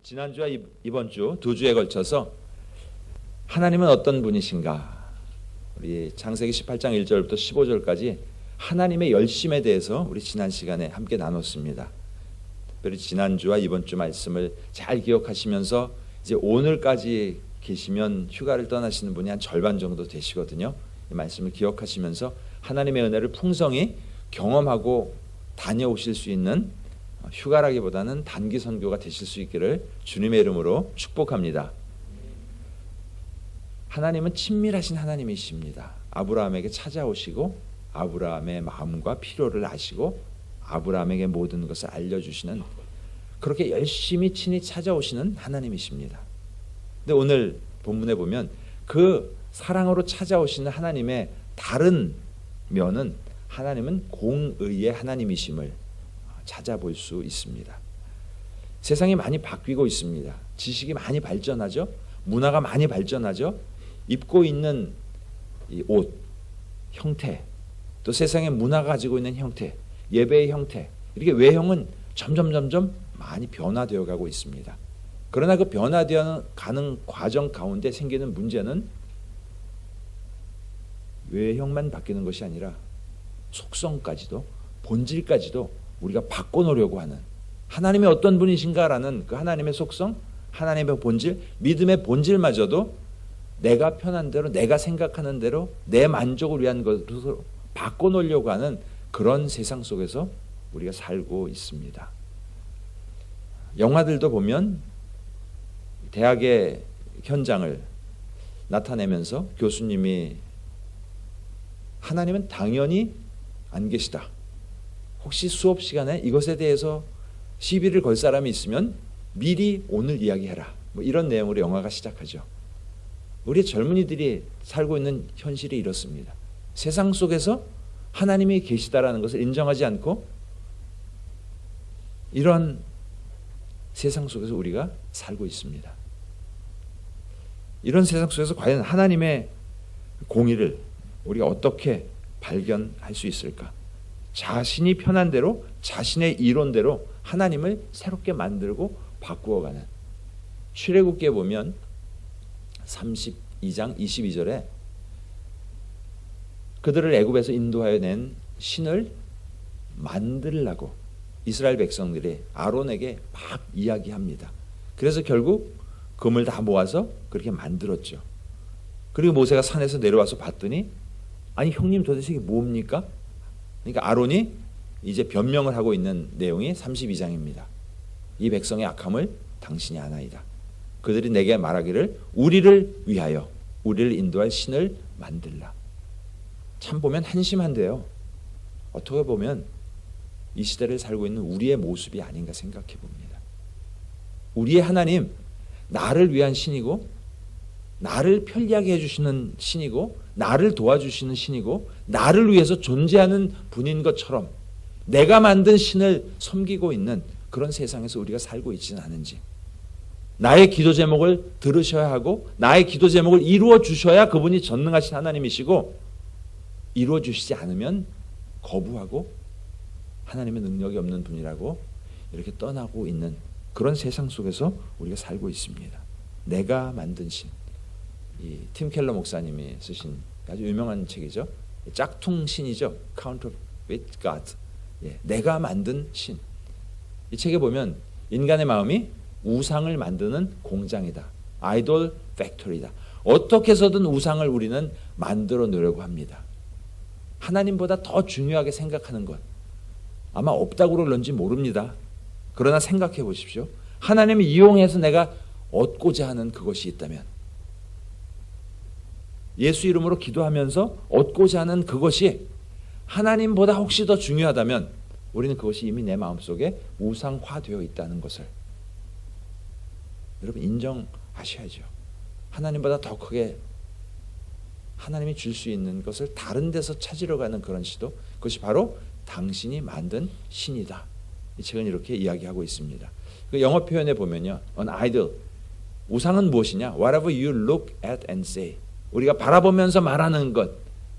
지난주와 이번 주 두 주에 걸쳐서 하나님은 어떤 분이신가, 우리 창세기 18장 1절부터 15절까지 하나님의 열심에 대해서 우리 지난 시간에 함께 나눴습니다. 특별히 지난주와 이번 주 말씀을 잘 기억하시면서 이제 오늘까지 계시면 휴가를 떠나시는 분이 한 절반 정도 되시거든요. 이 말씀을 기억하시면서 하나님의 은혜를 풍성히 경험하고 다녀오실 수 있는, 휴가라기보다는 단기 선교가 되실 수 있기를 주님의 이름으로 축복합니다. 하나님은 친밀하신 하나님이십니다. 아브라함에게 찾아오시고 아브라함의 마음과 필요를 아시고 아브라함에게 모든 것을 알려주시는, 그렇게 열심히 친히 찾아오시는 하나님이십니다. 근데 오늘 본문에 보면 그 사랑으로 찾아오시는 하나님의 다른 면은, 하나님은 공의의 하나님이심을 찾아볼 수 있습니다. 세상이 많이 바뀌고 있습니다. 지식이 많이 발전하죠. 문화가 많이 발전하죠. 입고 있는 이 옷, 형태, 또 세상의 문화가 가지고 있는 형태, 예배의 형태, 이렇게 외형은 점점 많이 변화되어 가고 있습니다. 그러나 그 변화되어 가는 과정 가운데 생기는 문제는 외형만 바뀌는 것이 아니라 속성까지도, 본질까지도 우리가 바꿔놓으려고 하는, 하나님이 어떤 분이신가라는 그 하나님의 속성, 하나님의 본질, 믿음의 본질마저도 내가 편한 대로, 내가 생각하는 대로, 내 만족을 위한 것으로 바꿔놓으려고 하는 그런 세상 속에서 우리가 살고 있습니다. 영화들도 보면 대학의 현장을 나타내면서 교수님이 하나님은 당연히 안 계시다, 혹시 수업 시간에 이것에 대해서 시비를 걸 사람이 있으면 미리 오늘 이야기해라, 뭐 이런 내용으로 영화가 시작하죠. 우리 젊은이들이 살고 있는 현실이 이렇습니다. 세상 속에서 하나님이 계시다라는 것을 인정하지 않고 이런 세상 속에서 우리가 살고 있습니다. 이런 세상 속에서 과연 하나님의 공의를 우리가 어떻게 발견할 수 있을까? 자신이 편한 대로, 자신의 이론대로 하나님을 새롭게 만들고 바꾸어가는, 출애굽기에 보면 32장 22절에 그들을 애굽에서 인도하여 낸 신을 만들라고 이스라엘 백성들이 아론에게 막 이야기합니다. 그래서 결국 금을 다 모아서 그렇게 만들었죠. 그리고 모세가 산에서 내려와서 봤더니, 아니 형님 도대체 이게 뭡니까? 그러니까 아론이 이제 변명을 하고 있는 내용이 32장입니다. 이 백성의 악함을 당신이 아나이다. 그들이 내게 말하기를 우리를 위하여 우리를 인도할 신을 만들라. 참 보면 한심한데요, 어떻게 보면 이 시대를 살고 있는 우리의 모습이 아닌가 생각해 봅니다. 우리의 하나님, 나를 위한 신이고 나를 편리하게 해주시는 신이고 나를 도와주시는 신이고 나를 위해서 존재하는 분인 것처럼 내가 만든 신을 섬기고 있는 그런 세상에서 우리가 살고 있지는 않은지, 나의 기도 제목을 들으셔야 하고 나의 기도 제목을 이루어 주셔야 그분이 전능하신 하나님이시고, 이루어 주시지 않으면 거부하고 하나님의 능력이 없는 분이라고 이렇게 떠나고 있는 그런 세상 속에서 우리가 살고 있습니다. 내가 만든 신, 이 팀 켈러 목사님이 쓰신 아주 유명한 책이죠. 짝퉁 신이죠. Counterfeit God. 내가 만든 신. 이 책에 보면 인간의 마음이 우상을 만드는 공장이다. 아이돌 팩토리다. 어떻게 해서든 우상을 우리는 만들어 놓으려고 합니다. 하나님보다 더 중요하게 생각하는 것 아마 없다고 그럴런지 모릅니다. 그러나 생각해 보십시오. 하나님을 이용해서 내가 얻고자 하는 그것이 있다면, 예수 이름으로 기도하면서 얻고자 하는 그것이 하나님보다 혹시 더 중요하다면 우리는 그것이 이미 내 마음속에 우상화되어 있다는 것을 여러분 인정하셔야죠. 하나님보다 더 크게 하나님이 줄 수 있는 것을 다른 데서 찾으러 가는 그런 시도, 그것이 바로 당신이 만든 신이다. 이 책은 이렇게 이야기하고 있습니다. 그 영어 표현에 보면요, an idol, 우상은 무엇이냐? Whatever you look at and say. 우리가 바라보면서 말하는 것,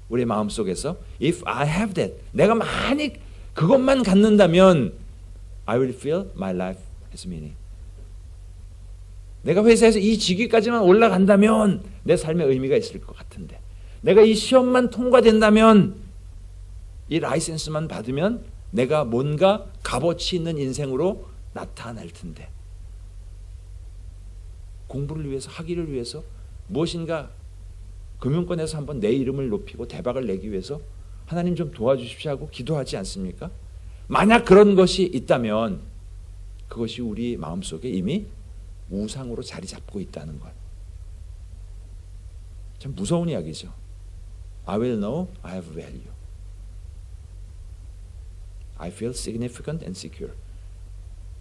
우리 마음속에서 If I have that, 내가 만약 그것만 갖는다면 I will feel my life has meaning. 내가 회사에서 이 직위까지만 올라간다면 내 삶에 의미가 있을 것 같은데, 내가 이 시험만 통과된다면, 이 라이센스만 받으면 내가 뭔가 값어치 있는 인생으로 나타날 텐데, 공부를 위해서, 학위를 위해서, 무엇인가 금융권에서 한번 내 이름을 높이고 대박을 내기 위해서 하나님 좀 도와주십시오 하고 기도하지 않습니까? 만약 그런 것이 있다면 그것이 우리 마음속에 이미 우상으로 자리 잡고 있다는 것. 참 무서운 이야기죠. I will know I have value. I feel significant and secure.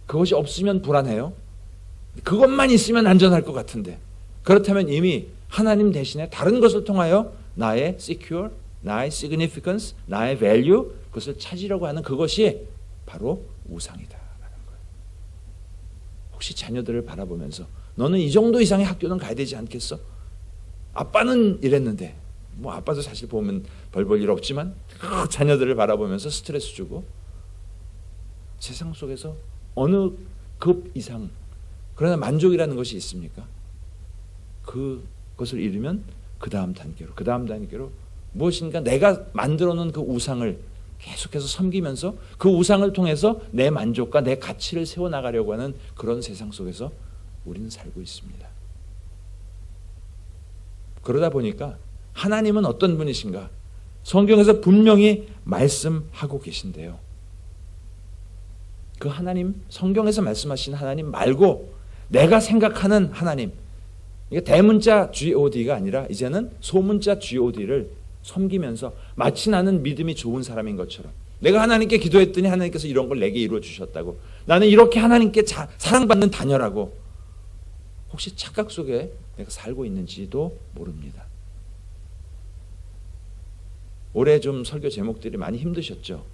그것이 없으면 불안해요. 그것만 있으면 안전할 것 같은데, 그렇다면 이미 하나님 대신에 다른 것을 통하여 나의 secure, 나의 significance, 나의 value, 그것을 찾으려고 하는 그것이 바로 우상이다라는 거예요. 혹시 자녀들을 바라보면서 너는 이 정도 이상의 학교는 가야 되지 않겠어? 아빠는 이랬는데, 뭐 아빠도 사실 보면 벌 볼 일 없지만 자녀들을 바라보면서 스트레스 주고, 세상 속에서 어느 급 이상, 그러나 만족이라는 것이 있습니까? 그것을 잃으면 그 다음 단계로 무엇인가 내가 만들어 놓은 그 우상을 계속해서 섬기면서 그 우상을 통해서 내 만족과 내 가치를 세워나가려고 하는 그런 세상 속에서 우리는 살고 있습니다. 그러다 보니까 하나님은 어떤 분이신가? 성경에서 분명히 말씀하고 계신데요. 그 하나님, 성경에서 말씀하신 하나님 말고 내가 생각하는 하나님, 이게 대문자 God가 아니라 이제는 소문자 God를 섬기면서 마치 나는 믿음이 좋은 사람인 것처럼, 내가 하나님께 기도했더니 하나님께서 이런 걸 내게 이루어 주셨다고, 나는 이렇게 하나님께 사랑받는 자녀라고, 혹시 착각 속에 내가 살고 있는지도 모릅니다. 올해 좀 설교 제목들이 많이 힘드셨죠?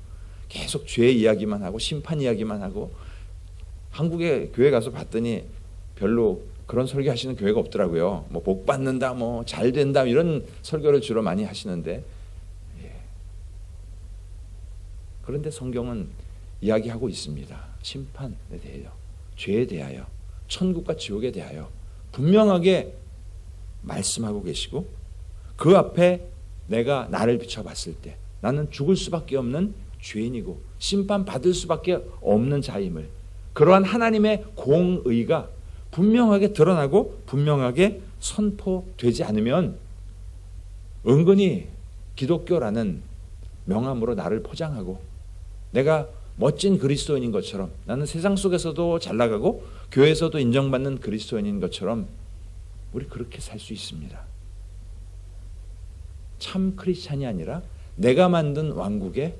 계속 죄 이야기만 하고 심판 이야기만 하고, 한국에 교회 가서 봤더니 별로 그런 설교 하시는 교회가 없더라고요. 뭐 복 받는다, 뭐 잘 된다, 이런 설교를 주로 많이 하시는데, 그런데 성경은 이야기하고 있습니다. 심판에 대하여, 죄에 대하여, 천국과 지옥에 대하여 분명하게 말씀하고 계시고, 그 앞에 내가 나를 비춰봤을 때 나는 죽을 수밖에 없는 죄인이고 심판받을 수밖에 없는 자임을, 그러한 하나님의 공의가 분명하게 드러나고 분명하게 선포되지 않으면 은근히 기독교라는 명함으로 나를 포장하고 내가 멋진 그리스도인인 것처럼, 나는 세상 속에서도 잘 나가고 교회에서도 인정받는 그리스도인인 것처럼 우리 그렇게 살 수 있습니다. 참 크리스찬이 아니라 내가 만든 왕국에,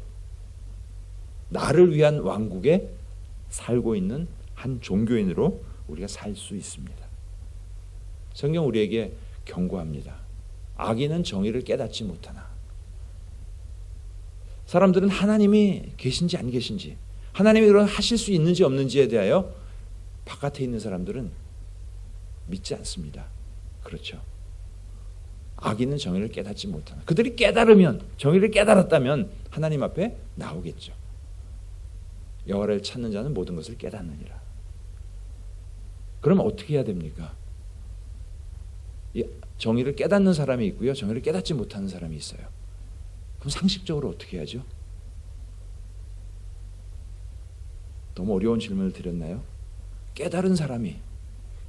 나를 위한 왕국에 살고 있는 한 종교인으로 우리가 살 수 있습니다. 성경 우리에게 경고합니다. 악인은 정의를 깨닫지 못하나. 사람들은 하나님이 계신지 안 계신지, 하나님이 그런 하실 수 있는지 없는지에 대하여 바깥에 있는 사람들은 믿지 않습니다. 그렇죠. 악인은 정의를 깨닫지 못하나. 그들이 깨달으면, 정의를 깨달았다면 하나님 앞에 나오겠죠. 여호와를 찾는 자는 모든 것을 깨닫느니라. 그럼 어떻게 해야 됩니까? 정의를 깨닫는 사람이 있고요, 정의를 깨닫지 못하는 사람이 있어요. 그럼 상식적으로 어떻게 해야죠? 너무 어려운 질문을 드렸나요? 깨달은 사람이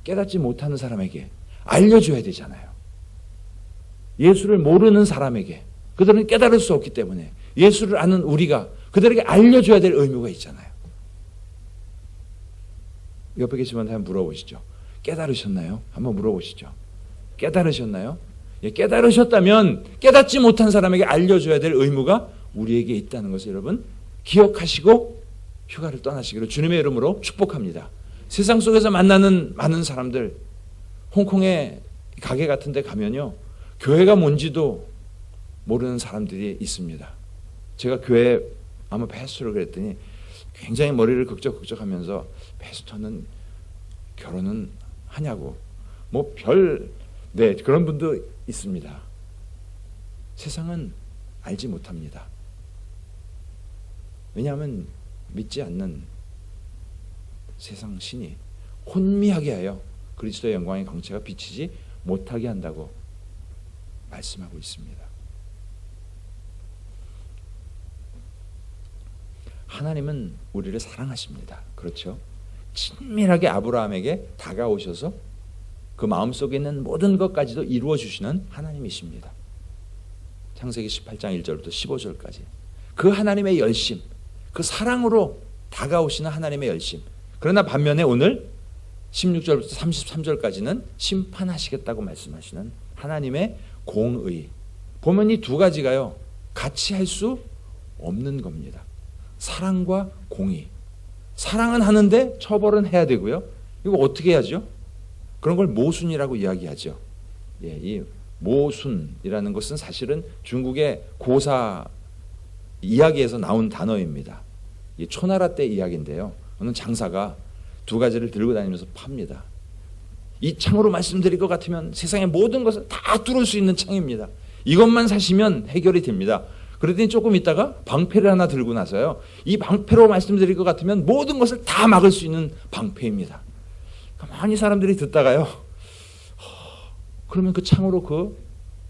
깨닫지 못하는 사람에게 알려줘야 되잖아요. 예수를 모르는 사람에게, 그들은 깨달을 수 없기 때문에 예수를 아는 우리가 그들에게 알려줘야 될 의무가 있잖아요. 옆에 계신 분한테 한번 물어보시죠. 깨달으셨나요? 한번 물어보시죠. 깨달으셨나요? 예, 깨달으셨다면 깨닫지 못한 사람에게 알려줘야 될 의무가 우리에게 있다는 것을 여러분 기억하시고 휴가를 떠나시기를 주님의 이름으로 축복합니다. 세상 속에서 만나는 많은 사람들, 홍콩의 가게 같은 데 가면요, 교회가 뭔지도 모르는 사람들이 있습니다. 제가 교회 아마 패스토를 그랬더니 굉장히 머리를 극적극적하면서, 패스토는 결혼은 하냐고, 뭐 네, 그런 분도 있습니다. 세상은 알지 못합니다. 왜냐하면 믿지 않는 세상 신이 혼미하게 하여 그리스도의 영광의 광채가 비치지 못하게 한다고 말씀하고 있습니다. 하나님은 우리를 사랑하십니다. 그렇죠? 친밀하게 아브라함에게 다가오셔서 그 마음속에 있는 모든 것까지도 이루어 주시는 하나님이십니다. 창세기 18장 1절부터 15절까지 그 하나님의 열심, 그 사랑으로 다가오시는 하나님의 열심. 그러나 반면에 오늘 16절부터 33절까지는 심판하시겠다고 말씀하시는 하나님의 공의. 보면 이 두 가지가요, 같이 할 수 없는 겁니다. 사랑과 공의. 사랑은 하는데 처벌은 해야 되고요. 이거 어떻게 해야죠? 그런 걸 모순이라고 이야기하죠. 예, 이 모순이라는 것은 사실은 중국의 고사 이야기에서 나온 단어입니다. 이 초나라 때 이야기인데요. 어느 장사가 두 가지를 들고 다니면서 팝니다. 이 창으로 말씀드릴 것 같으면 세상의 모든 것을 다 뚫을 수 있는 창입니다. 이것만 사시면 해결이 됩니다. 그러더니 조금 있다가 방패를 하나 들고 나서요, 이 방패로 말씀드릴 것 같으면 모든 것을 다 막을 수 있는 방패입니다. 가만히 사람들이 듣다가요, 그러면 그 창으로 그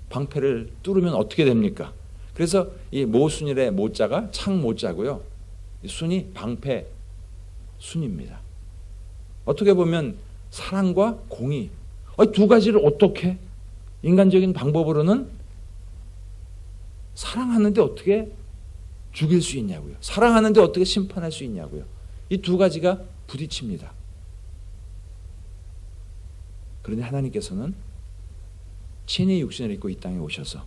방패를 뚫으면 어떻게 됩니까? 그래서 이 모순일의 모자가 창 모자고요, 순이 방패 순입니다. 어떻게 보면 사랑과 공의, 두 가지를 어떻게 인간적인 방법으로는 사랑하는데 어떻게 죽일 수 있냐고요. 사랑하는데 어떻게 심판할 수 있냐고요. 이 두 가지가 부딪힙니다. 그런데 하나님께서는 친히 육신을 입고 이 땅에 오셔서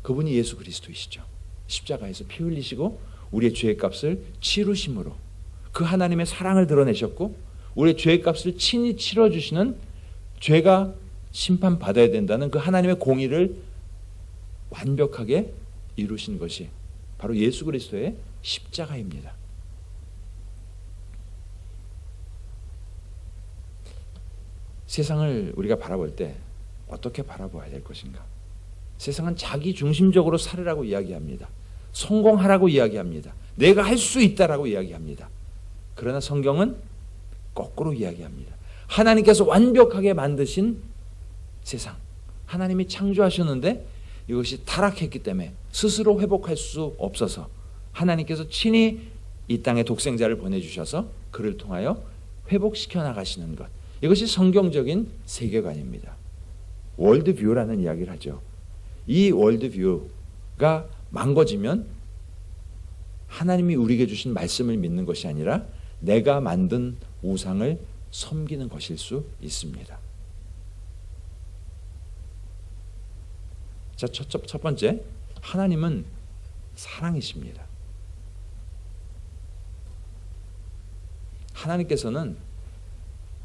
그분이 예수 그리스도이시죠. 십자가에서 피 흘리시고 우리의 죄의 값을 치르심으로 그 하나님의 사랑을 드러내셨고, 우리의 죄의 값을 친히 치러주시는, 죄가 심판받아야 된다는 그 하나님의 공의를 완벽하게 이루신 것이 바로 예수 그리스도의 십자가입니다. 세상을 우리가 바라볼 때 어떻게 바라봐야 될 것인가? 세상은 자기 중심적으로 살으라고 이야기합니다. 성공하라고 이야기합니다. 내가 할 수 있다라고 이야기합니다. 그러나 성경은 거꾸로 이야기합니다. 하나님께서 완벽하게 만드신 세상, 하나님이 창조하셨는데 이것이 타락했기 때문에 스스로 회복할 수 없어서 하나님께서 친히 이 땅에 독생자를 보내주셔서 그를 통하여 회복시켜 나가시는 것, 이것이 성경적인 세계관입니다. 월드뷰라는 이야기를 하죠. 이 월드뷰가 망가지면 하나님이 우리에게 주신 말씀을 믿는 것이 아니라 내가 만든 우상을 섬기는 것일 수 있습니다. 자, 첫 번째, 하나님은 사랑이십니다. 하나님께서는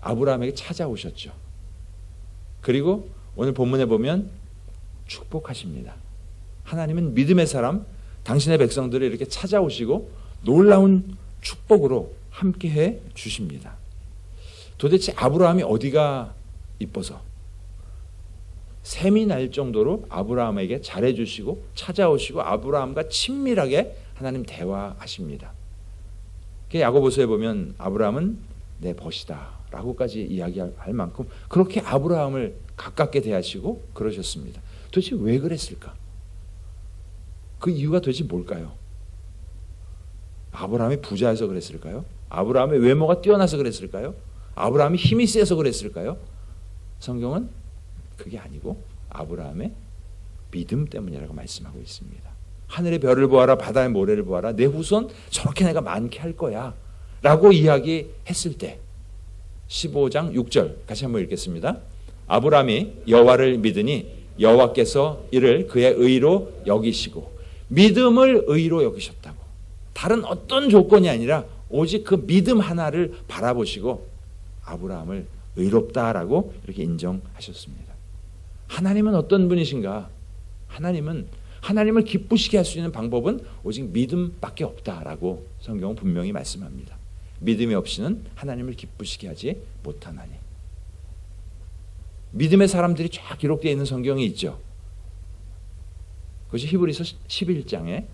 아브라함에게 찾아오셨죠. 그리고 오늘 본문에 보면 축복하십니다. 하나님은 믿음의 사람, 당신의 백성들을 이렇게 찾아오시고 놀라운 축복으로 함께해 주십니다. 도대체 아브라함이 어디가 이뻐서 샘이 날 정도로 아브라함에게 잘해주시고 찾아오시고 아브라함과 친밀하게 하나님 대화하십니다. 야고보서에 보면 아브라함은 내 벗이다 라고까지 이야기할 만큼 그렇게 아브라함을 가깝게 대하시고 그러셨습니다. 도대체 왜 그랬을까? 그 이유가 도대체 뭘까요? 아브라함이 부자여서 그랬을까요? 아브라함의 외모가 뛰어나서 그랬을까요? 아브라함이 힘이 세서 그랬을까요? 성경은 그게 아니고 아브라함의 믿음 때문이라고 말씀하고 있습니다. 하늘의 별을 보아라, 바다의 모래를 보아라, 내 후손 저렇게 내가 많게 할 거야 라고 이야기했을 때 15장 6절 같이 한번 읽겠습니다. 아브라함이 여호와를 믿으니 여호와께서 이를 그의 의로 여기시고 믿음을 의로 여기셨다고. 다른 어떤 조건이 아니라 오직 그 믿음 하나를 바라보시고 아브라함을 의롭다라고 이렇게 인정하셨습니다. 하나님은 어떤 분이신가? 하나님을 기쁘시게 할 수 있는 방법은 오직 믿음밖에 없다라고 성경은 분명히 말씀합니다. 믿음이 없이는 하나님을 기쁘시게 하지 못하나니. 믿음의 사람들이 쫙 기록되어 있는 성경이 있죠. 그것이 히브리서 11장에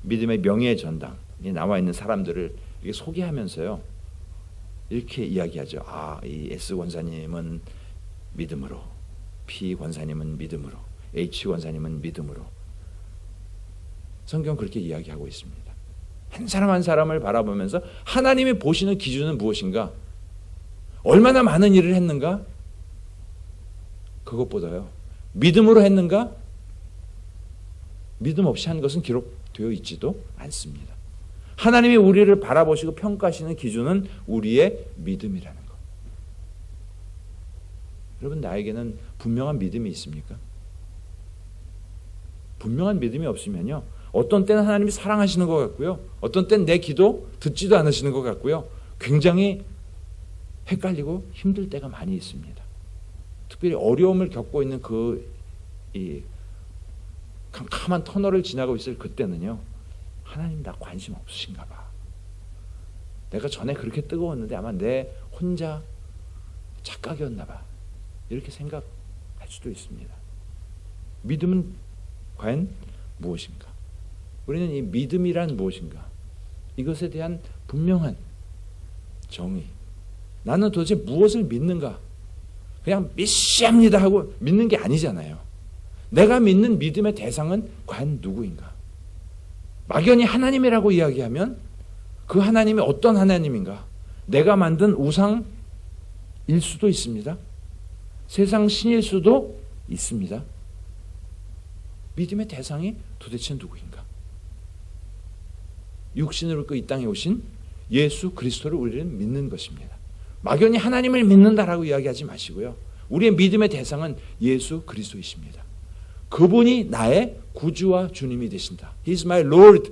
믿음의 명예의 전당에 나와 있는 사람들을 이렇게 소개하면서요, 이렇게 이야기하죠. 이 S 권사님은 믿음으로, P 권사님은 믿음으로, H 권사님은 믿음으로. 성경 그렇게 이야기하고 있습니다. 한 사람 한 사람을 바라보면서 하나님이 보시는 기준은 무엇인가? 얼마나 많은 일을 했는가? 그것보다요, 믿음으로 했는가? 믿음 없이 한 것은 기록되어 있지도 않습니다. 하나님이 우리를 바라보시고 평가하시는 기준은 우리의 믿음이라는 것. 여러분, 나에게는 분명한 믿음이 있습니까? 분명한 믿음이 없으면요, 어떤 때는 하나님이 사랑하시는 것 같고요, 어떤 때는 내 기도 듣지도 않으시는 것 같고요, 굉장히 헷갈리고 힘들 때가 많이 있습니다. 특별히 어려움을 겪고 있는 이 캄캄한 터널을 지나고 있을 그때는요, 하나님 나 관심 없으신가 봐. 내가 전에 그렇게 뜨거웠는데 아마 내 혼자 착각이었나 봐. 이렇게 생각할 수도 있습니다. 믿음은 과연 무엇인가? 우리는 이 믿음이란 무엇인가? 이것에 대한 분명한 정의. 나는 도대체 무엇을 믿는가? 그냥 믿습니다 하고 믿는 게 아니잖아요. 내가 믿는 믿음의 대상은 과연 누구인가? 막연히 하나님이라고 이야기하면 그 하나님이 어떤 하나님인가? 내가 만든 우상일 수도 있습니다. 세상 신일 수도 있습니다. 믿음의 대상이 도대체 누구인가? 육신을 입고 이 땅에 오신 예수 그리스도를 우리는 믿는 것입니다. 막연히 하나님을 믿는다라고 이야기하지 마시고요. 우리의 믿음의 대상은 예수 그리스도이십니다. 그분이 나의 구주와 주님이 되신다. He's my Lord.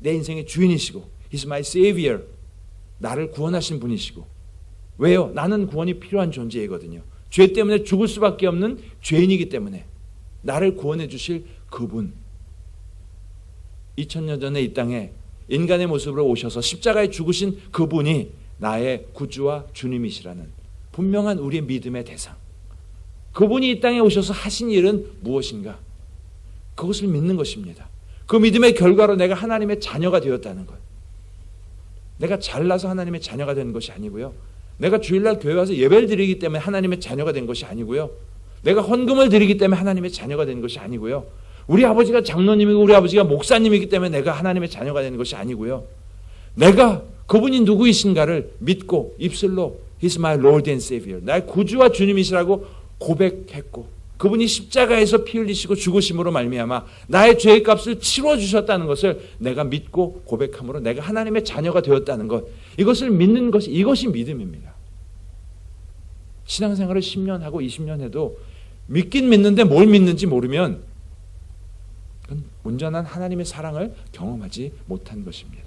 내 인생의 주인이시고 He's my Savior. 나를 구원하신 분이시고. 왜요? 나는 구원이 필요한 존재이거든요. 죄 때문에 죽을 수밖에 없는 죄인이기 때문에 나를 구원해 주실 그분. 2000년 전에 이 땅에 인간의 모습으로 오셔서 십자가에 죽으신 그분이 나의 구주와 주님이시라는 분명한 우리의 믿음의 대상. 그분이 이 땅에 오셔서 하신 일은 무엇인가? 그것을 믿는 것입니다. 그 믿음의 결과로 내가 하나님의 자녀가 되었다는 것. 내가 잘나서 하나님의 자녀가 된 것이 아니고요. 내가 주일날 교회 와서 예배를 드리기 때문에 하나님의 자녀가 된 것이 아니고요. 내가 헌금을 드리기 때문에 하나님의 자녀가 된 것이 아니고요. 우리 아버지가 장로님이고 우리 아버지가 목사님이기 때문에 내가 하나님의 자녀가 되는 것이 아니고요. 내가 그분이 누구이신가를 믿고 입술로 He's my Lord and Savior. 나의 구주와 주님이시라고 고백했고 그분이 십자가에서 피 흘리시고 죽으심으로 말미암아 나의 죄의 값을 치러 주셨다는 것을 내가 믿고 고백함으로 내가 하나님의 자녀가 되었다는 것. 이것을 믿는 것이 이것이 믿음입니다. 신앙생활을 10년 하고 20년 해도 믿긴 믿는데 뭘 믿는지 모르면 그건 온전한 하나님의 사랑을 경험하지 못한 것입니다.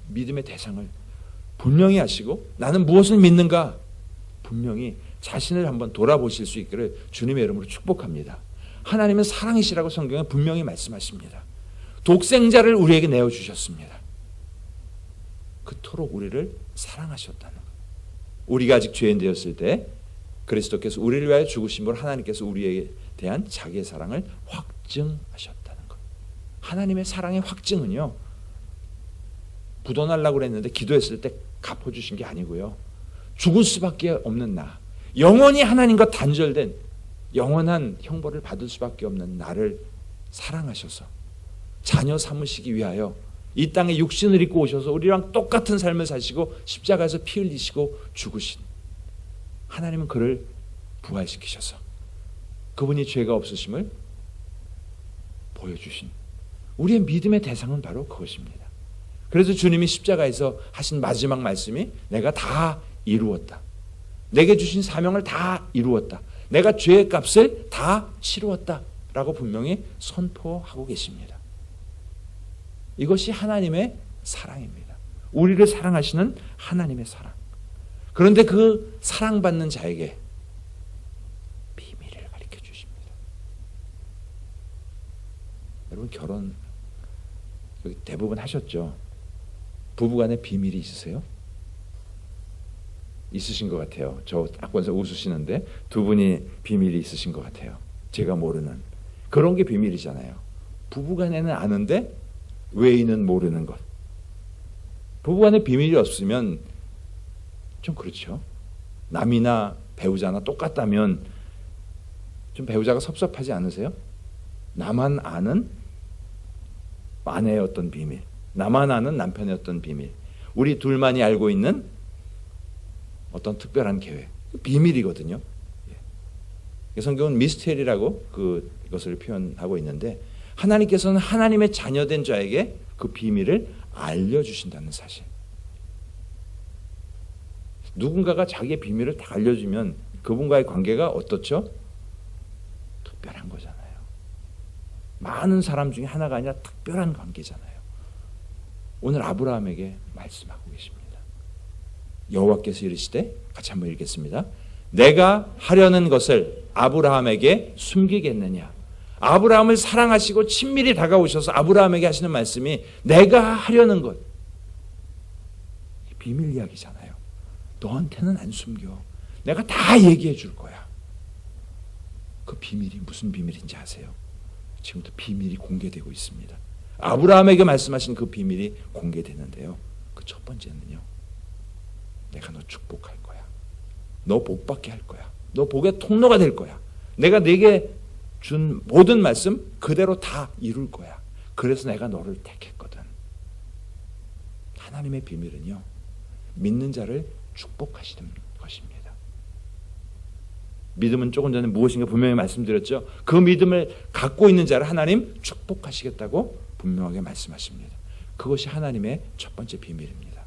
믿음의 대상을 분명히 하시고 나는 무엇을 믿는가 분명히 자신을 한번 돌아보실 수 있기를 주님의 이름으로 축복합니다. 하나님은 사랑이시라고 성경에 분명히 말씀하십니다. 독생자를 우리에게 내어주셨습니다. 그토록 우리를 사랑하셨다는 것. 우리가 아직 죄인 되었을 때 그리스도께서 우리를 위하여 죽으심으로 하나님께서 우리에 대한 자기의 사랑을 확증하셨다는 것. 하나님의 사랑의 확증은요, 부도나려고 그랬는데 기도했을 때 갚아주신 게 아니고요. 죽을 수밖에 없는 나, 영원히 하나님과 단절된 영원한 형벌을 받을 수밖에 없는 나를 사랑하셔서 자녀 삼으시기 위하여 이 땅에 육신을 입고 오셔서 우리랑 똑같은 삶을 사시고 십자가에서 피 흘리시고 죽으신 하나님은 그를 부활시키셔서 그분이 죄가 없으심을 보여주신 우리의 믿음의 대상은 바로 그것입니다. 그래서 주님이 십자가에서 하신 마지막 말씀이 내가 다 이루었다. 내게 주신 사명을 다 이루었다. 내가 죄의 값을 다 치루었다. 라고 분명히 선포하고 계십니다. 이것이 하나님의 사랑입니다. 우리를 사랑하시는 하나님의 사랑. 그런데 그 사랑받는 자에게 비밀을 가르쳐 주십니다. 여러분 결혼 대부분 하셨죠? 부부간에 비밀이 있으세요? 있으신 것 같아요. 저 딱 보면서 웃으시는데 두 분이 비밀이 있으신 것 같아요. 제가 모르는 그런 게 비밀이잖아요. 부부간에는 아는데 외인은 모르는 것. 부부간에 비밀이 없으면 좀 그렇죠. 남이나 배우자나 똑같다면 좀 배우자가 섭섭하지 않으세요? 나만 아는 아내의 어떤 비밀, 나만 아는 남편의 어떤 비밀, 우리 둘만이 알고 있는 어떤 특별한 계획, 비밀이거든요. 성경은 미스테리라고 그것을 표현하고 있는데, 하나님께서는 하나님의 자녀된 자에게 그 비밀을 알려주신다는 사실. 누군가가 자기의 비밀을 다 알려주면 그분과의 관계가 어떻죠? 특별한 거잖아요. 많은 사람 중에 하나가 아니라 특별한 관계잖아요. 오늘 아브라함에게 말씀하고 계십니다. 여호와께서 이르시되, 같이 한번 읽겠습니다. 내가 하려는 것을 아브라함에게 숨기겠느냐. 아브라함을 사랑하시고 친밀히 다가오셔서 아브라함에게 하시는 말씀이 내가 하려는 것, 비밀 이야기잖아요. 너한테는 안 숨겨. 내가 다 얘기해 줄 거야. 그 비밀이 무슨 비밀인지 아세요? 지금부터 비밀이 공개되고 있습니다. 아브라함에게 말씀하신 그 비밀이 공개되는데요. 그 첫 번째는요, 내가 너 축복할 거야. 너 복받게 할 거야. 너 복의 통로가 될 거야. 내가 네게 준 모든 말씀 그대로 다 이룰 거야. 그래서 내가 너를 택했거든. 하나님의 비밀은요, 믿는 자를 축복하시는 것입니다. 믿음은 조금 전에 무엇인가 분명히 말씀드렸죠. 그 믿음을 갖고 있는 자를 하나님 축복하시겠다고 분명하게 말씀하십니다. 그것이 하나님의 첫 번째 비밀입니다.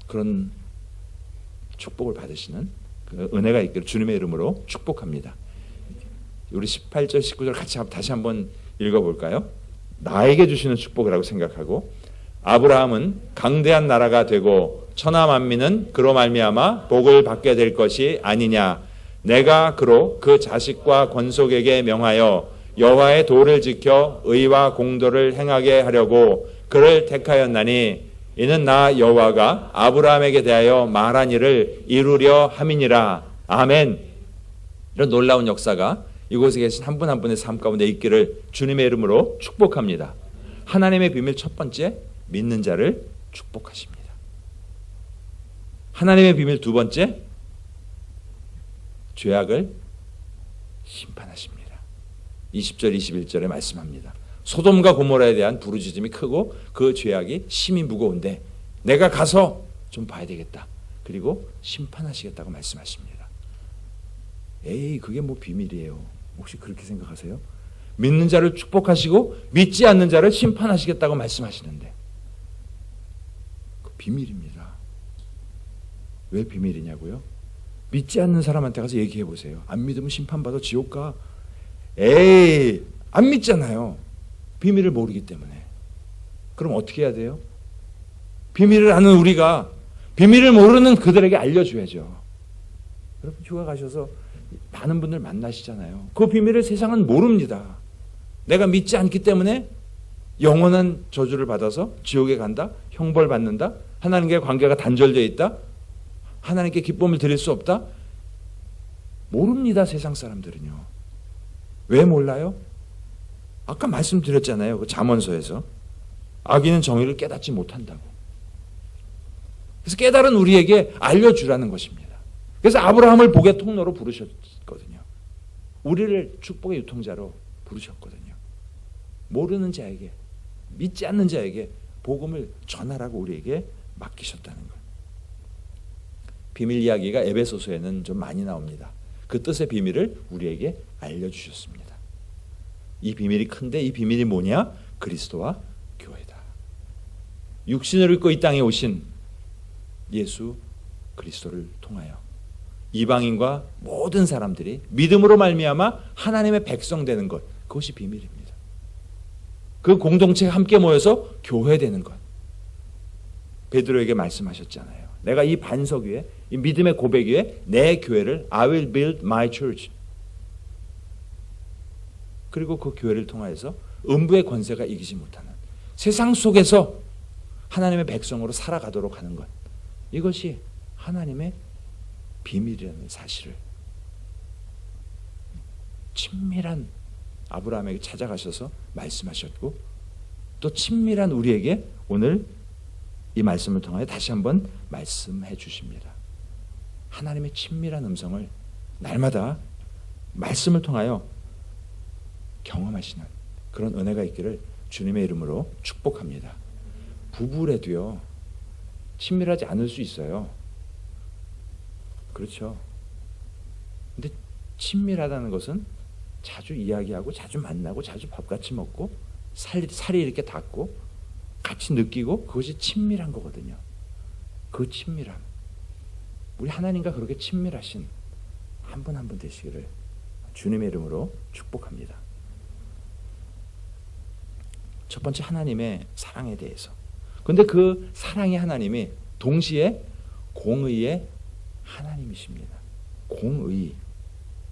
그런 축복을 받으시는 그 은혜가 있기를 주님의 이름으로 축복합니다. 우리 18절 19절 같이 다시 한번 읽어볼까요? 나에게 주시는 축복이라고 생각하고, 아브라함은 강대한 나라가 되고 천하 만민은 그로 말미암아 복을 받게 될 것이 아니냐. 내가 그로 그 자식과 권속에게 명하여 여호와의 도를 지켜 의와 공도를 행하게 하려고 그를 택하였나니, 이는 나 여호와가 아브라함에게 대하여 말한 일을 이루려 함이니라. 아멘. 이런 놀라운 역사가 이곳에 계신 한 분 한 분의 삶 가운데 있기를 주님의 이름으로 축복합니다. 하나님의 비밀 첫 번째, 믿는 자를 축복하십니다. 하나님의 비밀 두 번째, 죄악을 심판하십니다. 20절 21절에 말씀합니다. 소돔과 고모라에 대한 부르짖음이 크고 그 죄악이 심히 무거운데 내가 가서 좀 봐야 되겠다. 그리고 심판하시겠다고 말씀하십니다. 에이, 그게 뭐 비밀이에요. 혹시 그렇게 생각하세요? 믿는 자를 축복하시고 믿지 않는 자를 심판하시겠다고 말씀하시는데 그 비밀입니다. 왜 비밀이냐고요? 믿지 않는 사람한테 가서 얘기해 보세요. 안 믿으면 심판받아 지옥 가. 에이, 안 믿잖아요. 비밀을 모르기 때문에. 그럼 어떻게 해야 돼요? 비밀을 아는 우리가 비밀을 모르는 그들에게 알려줘야죠. 여러분 휴가 가셔서 많은 분들 만나시잖아요. 그 비밀을 세상은 모릅니다. 내가 믿지 않기 때문에 영원한 저주를 받아서 지옥에 간다? 형벌 받는다? 하나님과의 관계가 단절되어 있다? 하나님께 기쁨을 드릴 수 없다? 모릅니다. 세상 사람들은요. 왜 몰라요? 아까 말씀드렸잖아요. 그 잠언서에서 악인은 정의를 깨닫지 못한다고. 그래서 깨달은 우리에게 알려주라는 것입니다. 그래서 아브라함을 복의 통로로 부르셨거든요. 우리를 축복의 유통자로 부르셨거든요. 모르는 자에게, 믿지 않는 자에게 복음을 전하라고 우리에게 맡기셨다는 것. 비밀 이야기가 에베소서에는 좀 많이 나옵니다. 그 뜻의 비밀을 우리에게 알려주셨습니다. 이 비밀이 큰데 이 비밀이 뭐냐? 그리스도와 교회다. 육신을 입고 이 땅에 오신 예수 그리스도를 통하여 이방인과 모든 사람들이 믿음으로 말미암아 하나님의 백성 되는 것, 그것이 비밀입니다. 그 공동체가 함께 모여서 교회 되는 것. 베드로에게 말씀하셨잖아요. 내가 이 반석 위에, 이 믿음의 고백 위에 내 교회를 I will build my church. 그리고 그 교회를 통하여서 음부의 권세가 이기지 못하는 세상 속에서 하나님의 백성으로 살아가도록 하는 것. 이것이 하나님의 비밀이라는 사실을 친밀한 아브라함에게 찾아가셔서 말씀하셨고, 또 친밀한 우리에게 오늘 이 말씀을 통하여 다시 한번 말씀해 주십니다. 하나님의 친밀한 음성을 날마다 말씀을 통하여 경험하시는 그런 은혜가 있기를 주님의 이름으로 축복합니다. 부부래도요, 친밀하지 않을 수 있어요. 그렇죠. 근데 친밀하다는 것은 자주 이야기하고 자주 만나고 자주 밥 같이 먹고 살이 이렇게 닿고 같이 느끼고, 그것이 친밀한 거거든요. 그 친밀함, 우리 하나님과 그렇게 친밀하신 한 분 한 분 되시기를 주님의 이름으로 축복합니다. 첫 번째, 하나님의 사랑에 대해서. 근데 그 사랑의 하나님이 동시에 공의의 하나님이십니다.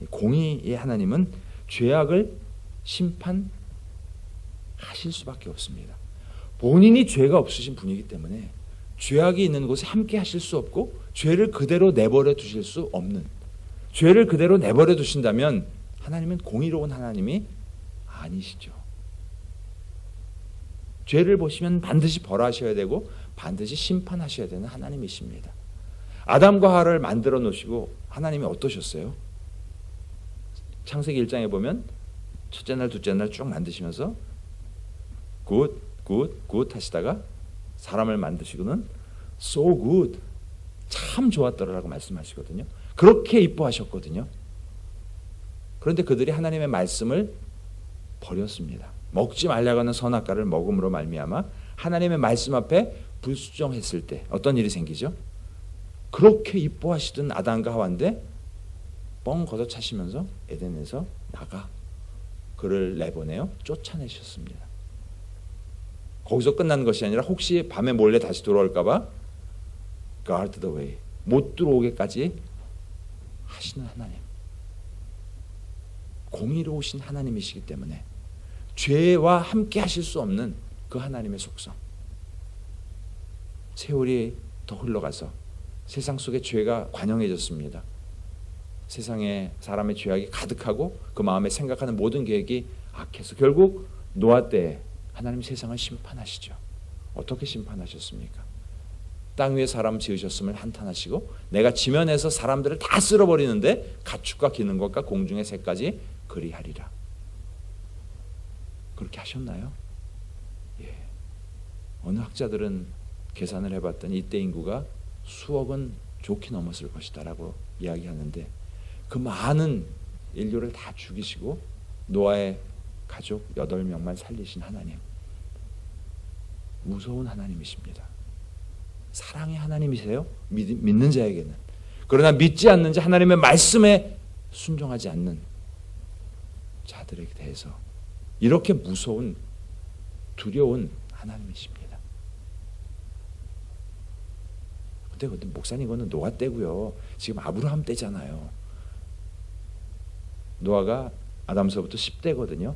공의의 하나님은 죄악을 심판하실 수밖에 없습니다. 본인이 죄가 없으신 분이기 때문에 죄악이 있는 곳에 함께 하실 수 없고, 죄를 그대로 내버려 두실 수 없는, 죄를 그대로 내버려 두신다면 하나님은 공의로운 하나님이 아니시죠. 죄를 보시면 반드시 벌하셔야 되고 반드시 심판하셔야 되는 하나님이십니다. 아담과 하와를 만들어 놓으시고 하나님이 어떠셨어요? 창세기 1장에 보면 첫째 날 둘째 날 쭉 만드시면서 굿 하시다가 사람을 만드시고는 so good, 참 좋았더라라고 말씀하시거든요. 그렇게 이뻐하셨거든요. 그런데 그들이 하나님의 말씀을 버렸습니다. 먹지 말라고 하는 선악과를 먹음으로 말미암아 하나님의 말씀 앞에 불순종했을 때 어떤 일이 생기죠? 그렇게 이뻐하시던 아담과 하와인데 뻥 걷어차시면서 에덴에서 나가, 그를 내보내요 쫓아내셨습니다. 거기서 끝난 것이 아니라 혹시 밤에 몰래 다시 돌아올까 봐 guard the way, 못 들어오게까지 하시는 하나님, 공의로우신 하나님이시기 때문에 죄와 함께 하실 수 없는 그 하나님의 속성. 세월이 더 흘러가서 세상 속에 죄가 관영해졌습니다. 세상에 사람의 죄악이 가득하고 그 마음에 생각하는 모든 계획이 악해서 결국 노아 때에 하나님 세상을 심판하시죠. 어떻게 심판하셨습니까? 땅 위에 사람 지으셨음을 한탄하시고 내가 지면에서 사람들을 다 쓸어버리는데 가축과 기는 것과 공중의 새까지 그리하리라. 그렇게 하셨나요? 예. 어느 학자들은 계산을 해봤더니 이때 인구가 수억은 좋게 넘었을 것이다라고 이야기하는데, 그 많은 인류를 다 죽이시고 노아의 가족 8명만 살리신 하나님, 무서운 하나님이십니다. 사랑의 하나님이세요, 믿는 자에게는. 그러나 믿지 않는 자, 하나님의 말씀에 순종하지 않는 자들에 대해서 이렇게 무서운, 두려운 하나님이십니다. 근데 목사님, 이거는 노아 때고요. 지금 아브라함 때잖아요. 노아가 아담서부터 10대거든요.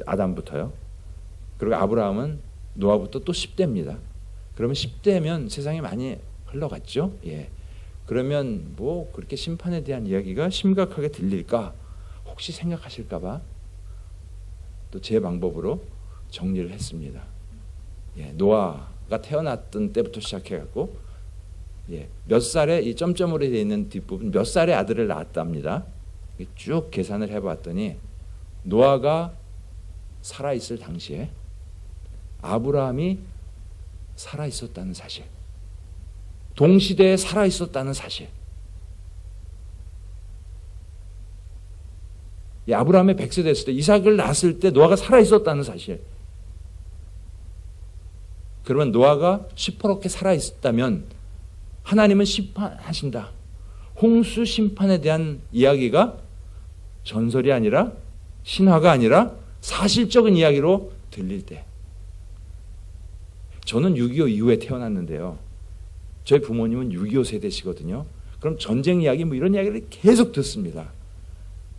아담부터요. 그리고 아브라함은 노아부터 또 10대입니다. 그러면 10대면 세상이 많이 흘러갔죠. 예. 그러면 뭐 그렇게 심판에 대한 이야기가 심각하게 들릴까 혹시 생각하실까봐 또 제 방법으로 정리를 했습니다. 예. 노아가 태어났던 때부터 시작해갖고 몇 살에 이 점점으로 되어 있는 뒷부분 몇 살에 아들을 낳았답니다. 쭉 계산을 해봤더니 노아가 살아있을 당시에 아브라함이 살아있었다는 사실, 동시대에 살아있었다는 사실, 아브라함의 100세 됐을 때, 이삭을 낳았을 때 노아가 살아있었다는 사실. 그러면 노아가 시퍼렇게 살아있었다면 하나님은 심판하신다. 홍수 심판에 대한 이야기가 전설이 아니라 신화가 아니라 사실적인 이야기로 들릴 때, 저는 6.25 이후에 태어났는데요. 저희 부모님은 6.25 세대시거든요. 그럼 전쟁 이야기 뭐 이런 이야기를 계속 듣습니다.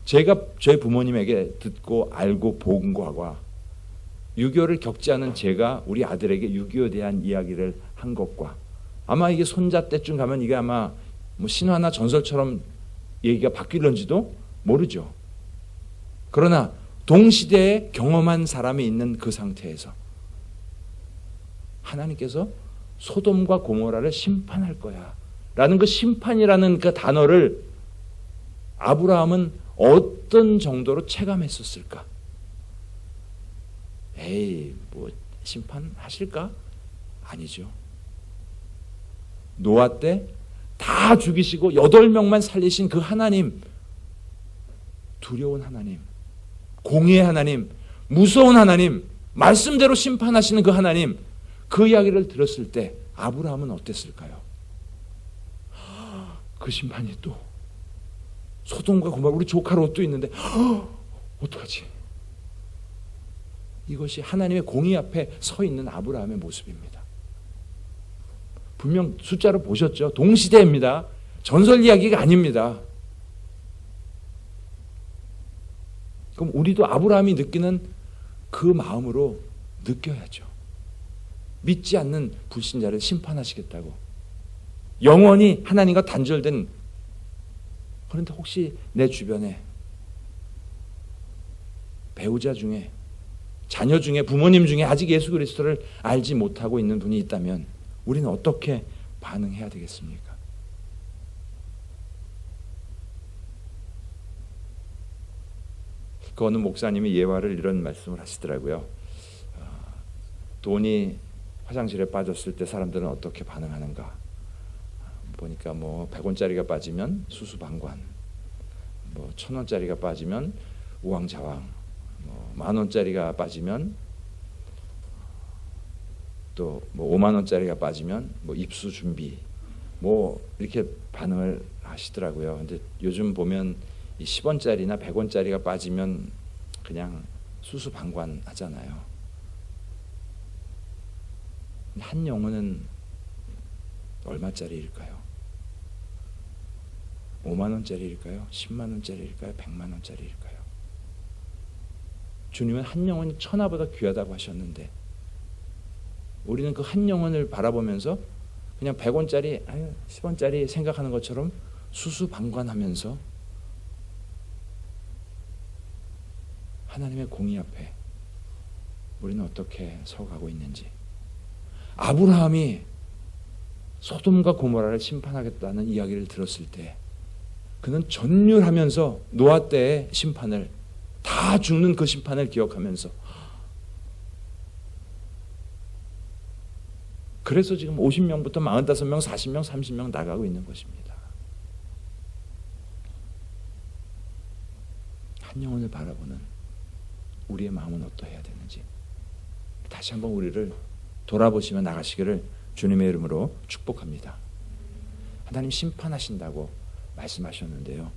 제가 저희 부모님에게 듣고 알고 본 거와 6.25를 겪지 않은 제가 우리 아들에게 6.25에 대한 이야기를 한 것과, 아마 이게 손자 때쯤 가면 이게 아마 뭐 신화나 전설처럼 얘기가 바뀔런지도 모르죠. 그러나 동시대에 경험한 사람이 있는 그 상태에서 하나님께서 소돔과 고모라를 심판할 거야 라는 그 심판이라는 그 단어를 아브라함은 어떤 정도로 체감했었을까? 에이, 뭐 심판하실까? 아니죠. 노아 때 다 죽이시고 8명만 살리신 그 하나님, 두려운 하나님, 공의의 하나님, 무서운 하나님, 말씀대로 심판하시는 그 하나님, 그 이야기를 들었을 때 아브라함은 어땠을까요? 그 심판이 또 소돔과 고모라, 우리 조카 롯도 있는데 어떡하지? 이것이 하나님의 공의 앞에 서 있는 아브라함의 모습입니다. 분명 숫자로 보셨죠? 동시대입니다. 전설 이야기가 아닙니다. 그럼 우리도 아브라함이 느끼는 그 마음으로 느껴야죠. 믿지 않는 불신자를 심판하시겠다고. 영원히 하나님과 단절된, 그런데 혹시 내 주변에 배우자 중에, 자녀 중에, 부모님 중에 아직 예수 그리스도를 알지 못하고 있는 분이 있다면 우리는 어떻게 반응해야 되겠습니까? 그 어느 목사님이 예화를 이런 말씀을 하시더라고요. 돈이 화장실에 빠졌을 때 사람들은 어떻게 반응하는가? 보니까 뭐 100원짜리가 빠지면 수수방관, 뭐 1000원짜리가 빠지면 우왕좌왕, 뭐 10,000원짜리가 빠지면 또 뭐 50,000원짜리가 빠지면 뭐 입수 준비, 뭐 이렇게 반응을 하시더라고요. 근데 요즘 보면 이 10원짜리나 100원짜리가 빠지면 그냥 수수방관 하잖아요. 한 영혼은 얼마짜리일까요? 50,000원짜리일까요? 100,000원짜리일까요? 1,000,000원짜리일까요? 주님은 한 영혼이 천하보다 귀하다고 하셨는데 우리는 그 한 영혼을 바라보면서 그냥 100원짜리, 10원짜리 생각하는 것처럼 수수방관하면서 하나님의 공의 앞에 우리는 어떻게 서가고 있는지. 아브라함이 소돔과 고모라를 심판하겠다는 이야기를 들었을 때 그는 전율하면서 노아 때의 심판을, 다 죽는 그 심판을 기억하면서, 그래서 지금 50명부터 45명, 40명, 30명 나가고 있는 것입니다. 한 영혼을 바라보는 우리의 마음은 어떠해야 되는지 다시 한번 우리를 돌아보시며 나가시기를 주님의 이름으로 축복합니다. 하나님 심판하신다고 말씀하셨는데요.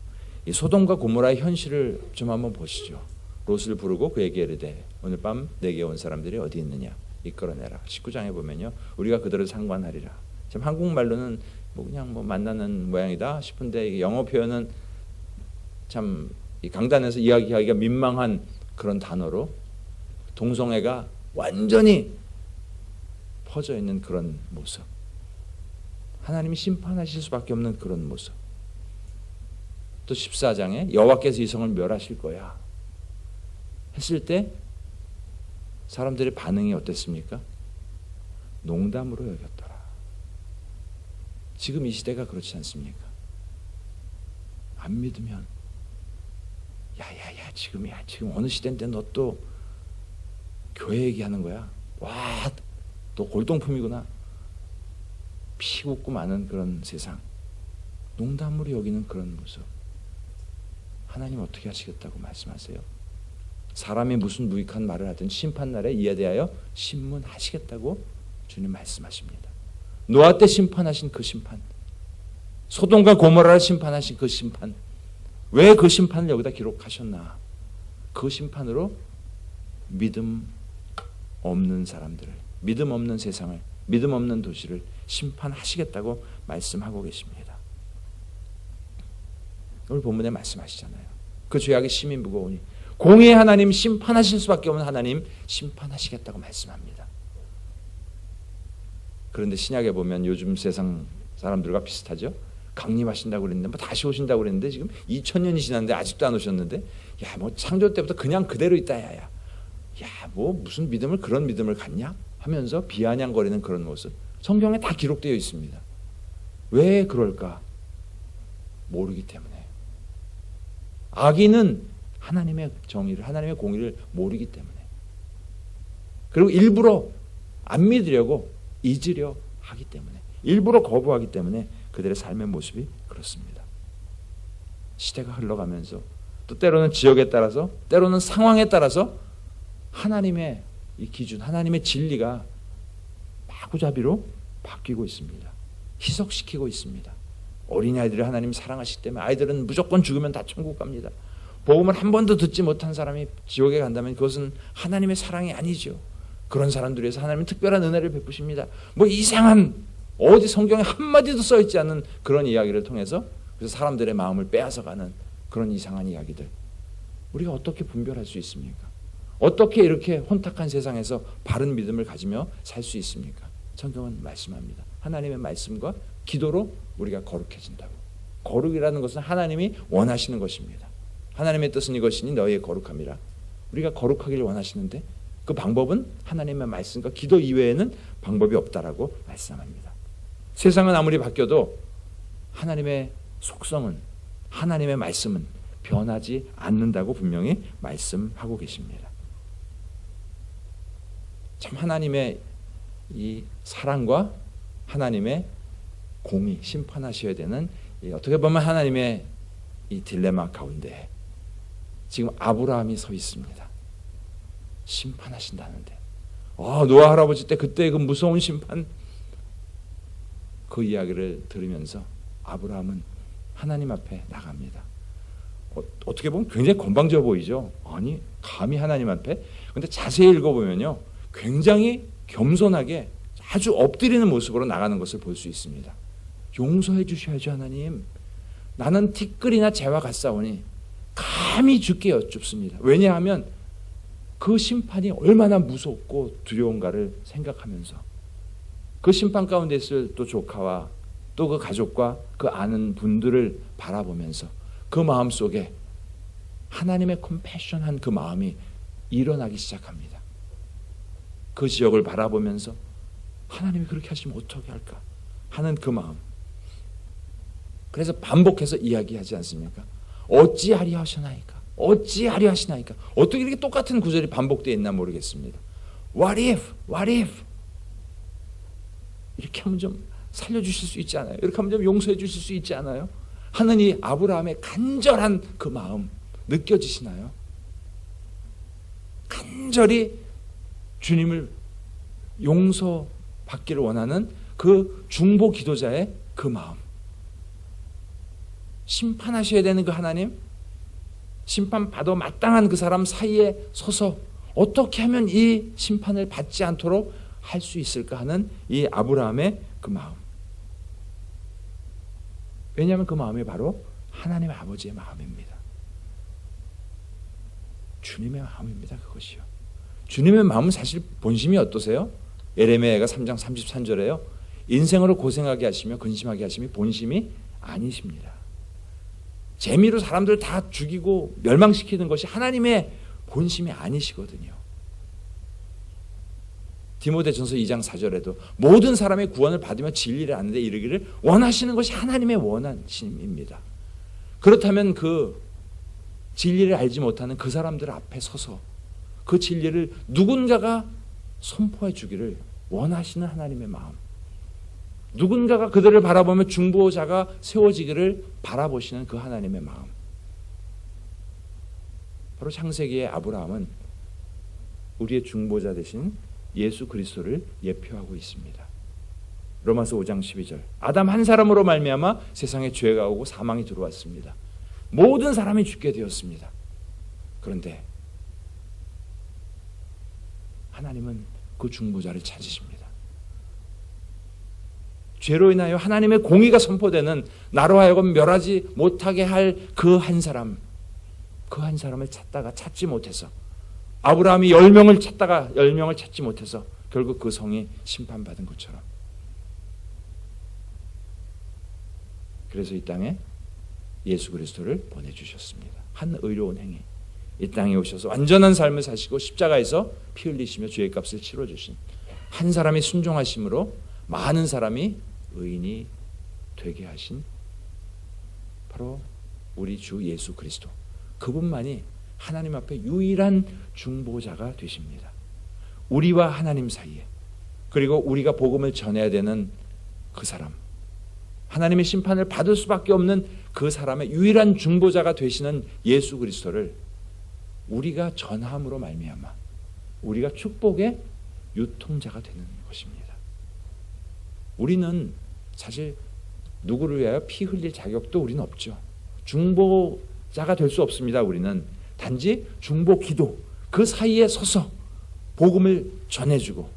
이 소돔과 고모라의 현실을 좀 한번 보시죠. 롯을 부르고 그에게 이르되 오늘 밤 내게 온 사람들이 어디 있느냐 이끌어내라. 19장에 보면요, 우리가 그들을 상관하리라. 지금 한국말로는 뭐 그냥 뭐 만나는 모양이다 싶은데 영어 표현은 참 이 강단에서 이야기하기가 민망한 그런 단어로 동성애가 완전히 퍼져 있는 그런 모습, 하나님이 심판하실 수밖에 없는 그런 모습. 또 14장에 여호와께서 이 성을 멸하실 거야 했을 때 사람들의 반응이 어땠습니까? 농담으로 여겼더라. 지금 이 시대가 그렇지 않습니까? 안 믿으면 야야야 지금이야, 지금 어느 시대인데 너 또 교회 얘기하는 거야? 와, 너 골동품이구나. 피웃고 마는 그런 세상, 농담으로 여기는 그런 모습. 하나님 어떻게 하시겠다고 말씀하세요? 사람이 무슨 무익한 말을 하든 심판날에 이에 대하여 신문하시겠다고 주님 말씀하십니다. 노아 때 심판하신 그 심판, 소돔과 고모라를 심판하신 그 심판, 왜 그 심판을 여기다 기록하셨나? 그 심판으로 믿음 없는 사람들을, 믿음 없는 세상을, 믿음 없는 도시를 심판하시겠다고 말씀하고 계십니다. 오늘 본문에 말씀하시잖아요. 그 죄악이 심히 무거우니 공의의 하나님, 심판하실 수밖에 없는 하나님 심판하시겠다고 말씀합니다. 그런데 신약에 보면 요즘 세상 사람들과 비슷하죠. 강림하신다고 그랬는데 뭐 다시 오신다고 그랬는데 지금 2000년이 지났는데 아직도 안 오셨는데, 야 뭐 창조 때부터 그냥 그대로 있다, 야야. 야 뭐 무슨 믿음을, 그런 믿음을 갖냐 하면서 비아냥거리는 그런 모습. 성경에 다 기록되어 있습니다. 왜 그럴까? 모르기 때문에. 악인은 하나님의 정의를, 하나님의 공의를 모르기 때문에. 그리고 일부러 안 믿으려고 잊으려 하기 때문에, 일부러 거부하기 때문에 그들의 삶의 모습이 그렇습니다. 시대가 흘러가면서 또 때로는 지역에 따라서, 때로는 상황에 따라서 하나님의 이 기준, 하나님의 진리가 마구잡이로 바뀌고 있습니다. 희석시키고 있습니다. 어린아이들을 하나님이 사랑하시기 때문에 아이들은 무조건 죽으면 다 천국 갑니다. 복음을 한 번도 듣지 못한 사람이 지옥에 간다면 그것은 하나님의 사랑이 아니죠. 그런 사람들을 위해서 하나님은 특별한 은혜를 베푸십니다. 뭐 이상한, 어디 성경에 한마디도 써있지 않는 그런 이야기를 통해서 그래서 사람들의 마음을 빼앗아가는 그런 이상한 이야기들, 우리가 어떻게 분별할 수 있습니까? 어떻게 이렇게 혼탁한 세상에서 바른 믿음을 가지며 살 수 있습니까? 성경은 말씀합니다. 하나님의 말씀과 기도로 우리가 거룩해진다고. 거룩이라는 것은 하나님이 원하시는 것입니다. 하나님의 뜻은 이것이니 너희의 거룩함이라. 우리가 거룩하기를 원하시는데 그 방법은 하나님의 말씀과 기도 이외에는 방법이 없다라고 말씀합니다. 세상은 아무리 바뀌어도 하나님의 속성은, 하나님의 말씀은 변하지 않는다고 분명히 말씀하고 계십니다. 참 하나님의 이 사랑과 하나님의 공의, 심판하셔야 되는, 어떻게 보면 하나님의 이 딜레마 가운데 지금 아브라함이 서 있습니다. 심판하신다는데, 노아 할아버지 때 그때 그 무서운 심판, 그 이야기를 들으면서 아브라함은 하나님 앞에 나갑니다. 어떻게 보면 굉장히 건방져 보이죠. 아니, 감히 하나님 앞에. 근데 자세히 읽어보면요, 굉장히 겸손하게 아주 엎드리는 모습으로 나가는 것을 볼 수 있습니다. 용서해 주셔야죠, 하나님. 나는 티끌이나 재와 같사오니 감히 주께 여쭙습니다. 왜냐하면 그 심판이 얼마나 무섭고 두려운가를 생각하면서 그 심판 가운데 있을 또 조카와 또 그 가족과 그 아는 분들을 바라보면서 그 마음 속에 하나님의 컴패션한 그 마음이 일어나기 시작합니다. 그 지역을 바라보면서 하나님이 그렇게 하시면 어떻게 할까 하는 그 마음. 그래서 반복해서 이야기하지 않습니까? 어찌하리 하시나이까? 어찌하리 하시나이까? 어떻게 이렇게 똑같은 구절이 반복되어 있나 모르겠습니다. What if? What if? 이렇게 하면 좀 살려주실 수 있지 않아요? 이렇게 하면 좀 용서해 주실 수 있지 않아요? 하는 이 아브라함의 간절한 그 마음 느껴지시나요? 간절히 주님을 용서받기를 원하는 그 중보 기도자의 그 마음. 심판하셔야 되는 그 하나님, 심판받아 마땅한 그 사람 사이에 서서 어떻게 하면 이 심판을 받지 않도록 할 수 있을까 하는 이 아브라함의 그 마음. 왜냐하면 그 마음이 바로 하나님 아버지의 마음입니다. 주님의 마음입니다. 그것이요. 주님의 마음은 사실 본심이 어떠세요? 예레미야가 3장 33절에요. 인생으로 고생하게 하시며 근심하게 하심이 본심이 아니십니다. 재미로 사람들 다 죽이고 멸망시키는 것이 하나님의 본심이 아니시거든요. 디모데전서 2장 4절에도 모든 사람의 구원을 받으며 진리를 아는 데 이르기를 원하시는 것이 하나님의 원하심입니다. 그렇다면 그 진리를 알지 못하는 그 사람들 앞에 서서 그 진리를 누군가가 선포해 주기를 원하시는 하나님의 마음, 누군가가 그들을 바라보며 중보자가 세워지기를 바라보시는 그 하나님의 마음, 바로 창세기의 아브라함은 우리의 중보자 되신 예수 그리스도를 예표하고 있습니다. 로마서 5장 12절 아담 한 사람으로 말미암아 세상에 죄가 오고 사망이 들어왔습니다. 모든 사람이 죽게 되었습니다. 그런데 하나님은 그 중보자를 찾으십니다. 죄로 인하여 하나님의 공의가 선포되는 나로 하여금 멸하지 못하게 할 그 한 사람, 그 한 사람을 찾다가 찾지 못해서 아브라함이 10명을 찾다가 10명을 찾지 못해서 결국 그 성이 심판받은 것처럼, 그래서 이 땅에 예수 그리스도를 보내주셨습니다. 한 의로운 행위, 이 땅에 오셔서 완전한 삶을 사시고 십자가에서 피 흘리시며 죄의 값을 치러주신 한 사람의 순종하심으로 많은 사람이 의인이 되게 하신 바로 우리 주 예수 그리스도, 그분만이 하나님 앞에 유일한 중보자가 되십니다. 우리와 하나님 사이에, 그리고 우리가 복음을 전해야 되는 그 사람, 하나님의 심판을 받을 수밖에 없는 그 사람의 유일한 중보자가 되시는 예수 그리스도를 우리가 전함으로 말미암아 우리가 축복의 유통자가 되는 것입니다. 우리는 사실 누구를 위하여 피 흘릴 자격도 우리는 없죠. 중보자가 될 수 없습니다. 우리는 단지 중보 기도, 그 사이에 서서 복음을 전해주고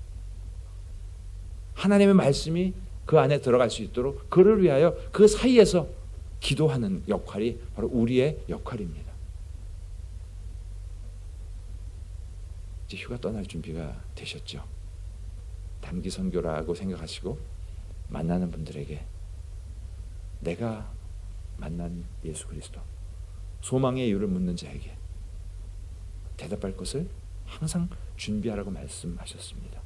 하나님의 말씀이 그 안에 들어갈 수 있도록 그를 위하여 그 사이에서 기도하는 역할이 바로 우리의 역할입니다. 이제 휴가 떠날 준비가 되셨죠? 단기 선교라고 생각하시고 만나는 분들에게 내가 만난 예수 그리스도, 소망의 이유를 묻는 자에게 대답할 것을 항상 준비하라고 말씀하셨습니다.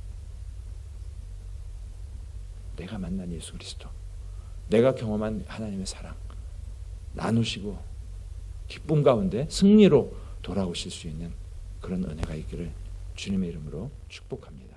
내가 만난 예수 그리스도, 내가 경험한 하나님의 사랑 나누시고 기쁨 가운데 승리로 돌아오실 수 있는 그런 은혜가 있기를 주님의 이름으로 축복합니다.